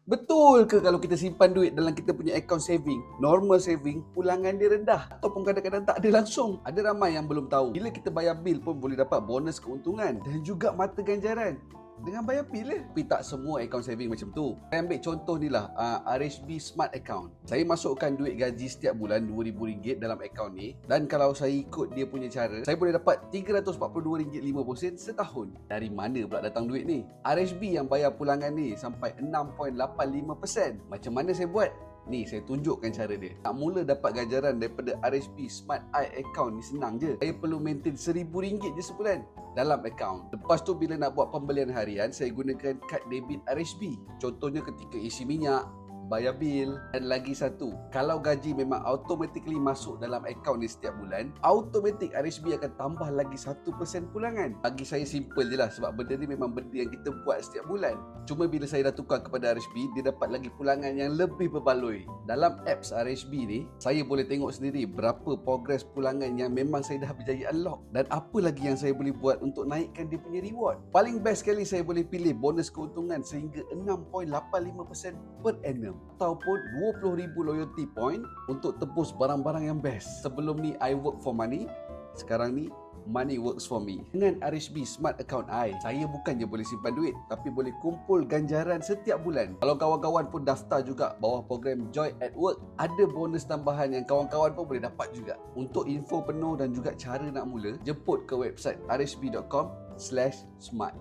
Betul ke kalau kita simpan duit dalam kita punya account saving, normal saving, pulangan dia rendah ataupun kadang-kadang tak ada langsung? Ada ramai yang belum tahu. Bila kita bayar bil pun boleh dapat bonus keuntungan dan juga mata ganjaran dengan bayar bil lah. Tapi tak semua account saving macam tu. Saya ambil contoh ni lah, RHB Smart Account. Saya masukkan duit gaji setiap bulan RM2,000 dalam account ni, dan kalau saya ikut dia punya cara, saya boleh dapat RM342.50 setahun. Dari mana pula datang duit ni? RHB yang bayar pulangan ni sampai 6.85%. Macam mana saya buat? Ni saya tunjukkan cara dia. Nak mula dapat ganjaran daripada RHB Smart I Account ni senang je. Saya perlu maintain RM1,000 je sebulan dalam account. Lepas tu bila nak buat pembelian harian, saya gunakan kad debit RHB. Contohnya ketika isi minyak, bayar bil, dan lagi satu, kalau gaji memang automatically masuk dalam akaun ni setiap bulan, automatik RHB akan tambah lagi 1% pulangan. Bagi saya simple je lah, sebab benda ni memang benda yang kita buat setiap bulan. Cuma bila saya dah tukar kepada RHB, dia dapat lagi pulangan yang lebih berbaloi. Dalam apps RHB ni, saya boleh tengok sendiri berapa progres pulangan yang memang saya dah berjaya unlock, dan apa lagi yang saya boleh buat untuk naikkan dia punya reward. Paling best sekali, saya boleh pilih bonus keuntungan sehingga 6.85% per annum, ataupun 20,000 loyalty point untuk tebus barang-barang yang best. Sebelum ni I work for money, sekarang ni money works for me. Dengan RHB Smart Account I, saya bukannya boleh simpan duit, tapi boleh kumpul ganjaran setiap bulan. Kalau kawan-kawan pun daftar juga bawah program Joy at Work, ada bonus tambahan yang kawan-kawan pun boleh dapat juga. Untuk info penuh dan juga cara nak mula, jemput ke website rhb.com/smart.